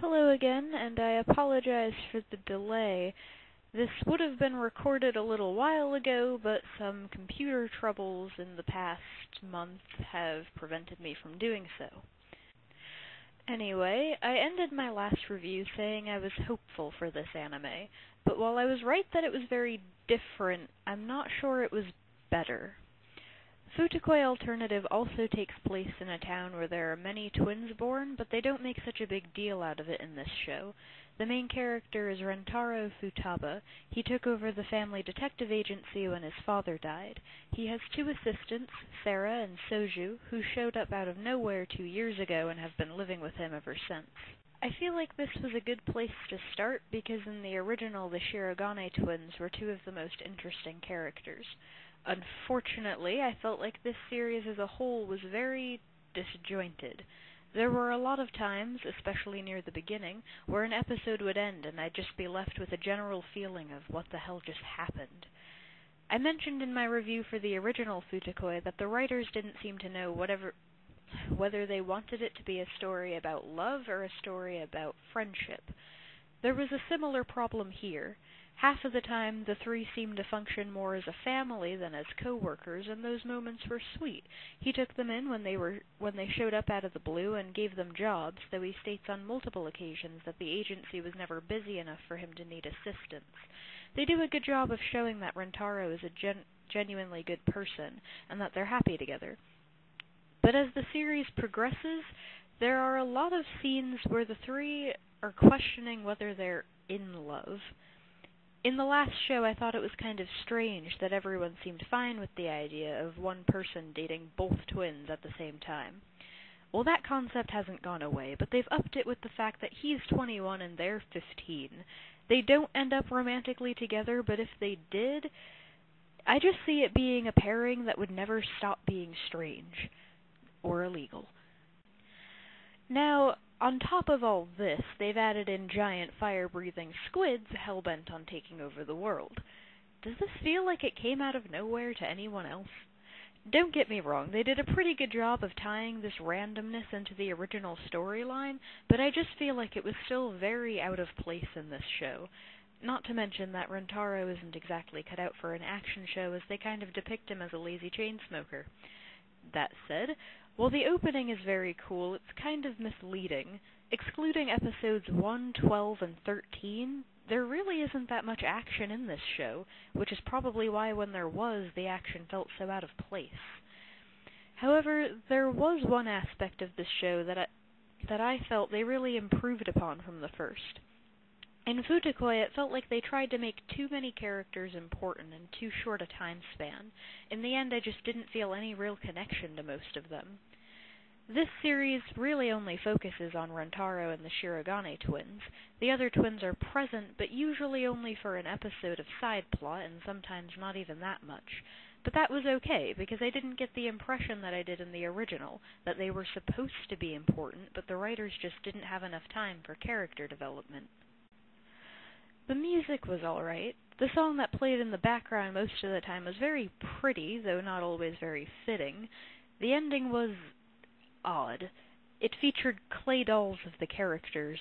Hello again, and I apologize for the delay. This would have been recorded a little while ago, but some computer troubles in the past month have prevented me from doing so. Anyway, I ended my last review saying I was hopeful for this anime, but while I was right that it was very different, I'm not sure it was better. Futakoi Alternative also takes place in a town where there are many twins born, but they don't make such a big deal out of it in this show. The main character is Rentaro Futaba. He took over the family detective agency when his father died. He has two assistants, Sarah and Soju, who showed up out of nowhere 2 years ago and have been living with him ever since. I feel like this was a good place to start because in the original the Shirogane twins were two of the most interesting characters. Unfortunately, I felt like this series as a whole was very disjointed. There were a lot of times, especially near the beginning, where an episode would end and I'd just be left with a general feeling of what the hell just happened. I mentioned in my review for the original Futakoi that the writers didn't seem to know whether they wanted it to be a story about love or a story about friendship. There was a similar problem here. Half of the time, the three seemed to function more as a family than as co-workers, and those moments were sweet. He took them in when they showed up out of the blue and gave them jobs, though he states on multiple occasions that the agency was never busy enough for him to need assistance. They do a good job of showing that Rentaro is a genuinely good person, and that they're happy together. But as the series progresses, there are a lot of scenes where the three are questioning whether they're in love. In the last show, I thought it was kind of strange that everyone seemed fine with the idea of one person dating both twins at the same time. Well, that concept hasn't gone away, but they've upped it with the fact that he's 21 and they're 15. They don't end up romantically together, but if they did, I just see it being a pairing that would never stop being strange or illegal. Now, on top of all this, they've added in giant fire-breathing squids hell-bent on taking over the world. Does this feel like it came out of nowhere to anyone else? Don't get me wrong, they did a pretty good job of tying this randomness into the original storyline, but I just feel like it was still very out of place in this show. Not to mention that Rentaro isn't exactly cut out for an action show, as they kind of depict him as a lazy chain smoker. That said, while the opening is very cool, it's kind of misleading. Excluding episodes 1, 12, and 13, there really isn't that much action in this show, which is probably why when there was, the action felt so out of place. However, there was one aspect of this show that I felt they really improved upon from the first. In Futakoi, it felt like they tried to make too many characters important in too short a time span. In the end, I just didn't feel any real connection to most of them. This series really only focuses on Rentaro and the Shirogane twins. The other twins are present, but usually only for an episode of side plot, and sometimes not even that much. But that was okay, because I didn't get the impression that I did in the original, that they were supposed to be important, but the writers just didn't have enough time for character development. The music was alright. The song that played in the background most of the time was very pretty, though not always very fitting. The ending was odd. It featured clay dolls of the characters.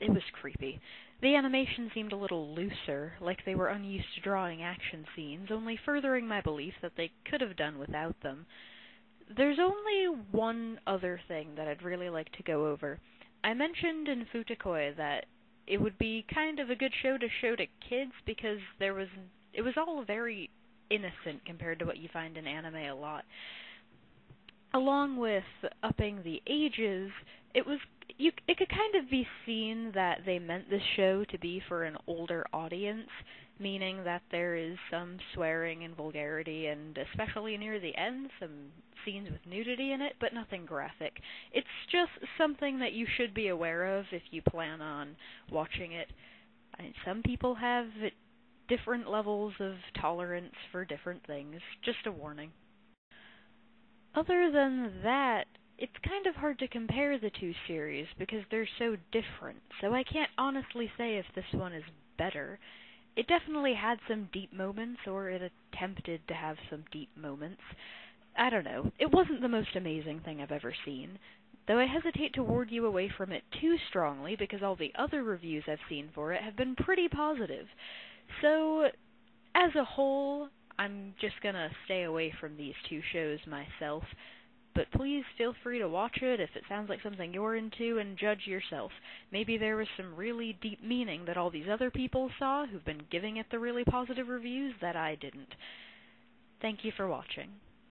It was creepy. The animation seemed a little looser, like they were unused to drawing action scenes, only furthering my belief that they could have done without them. There's only one other thing that I'd really like to go over. I mentioned in Futakoi that it would be kind of a good show to kids because it was all very innocent compared to what you find in anime a lot. Along with upping the ages, it could kind of be seen that they meant this show to be for an older audience, meaning that there is some swearing and vulgarity, and especially near the end, some scenes with nudity in it, but nothing graphic. It's just something that you should be aware of if you plan on watching it. Some people have different levels of tolerance for different things. Just a warning. Other than that, it's kind of hard to compare the two series because they're so different, so I can't honestly say if this one is better. It definitely had some deep moments, or it attempted to have some deep moments. I don't know. It wasn't the most amazing thing I've ever seen. though I hesitate to ward you away from it too strongly because all the other reviews I've seen for it have been pretty positive. So, as a whole, I'm just gonna stay away from these two shows myself, but please feel free to watch it if it sounds like something you're into and judge yourself. Maybe there was some really deep meaning that all these other people saw who've been giving it the really positive reviews that I didn't. Thank you for watching.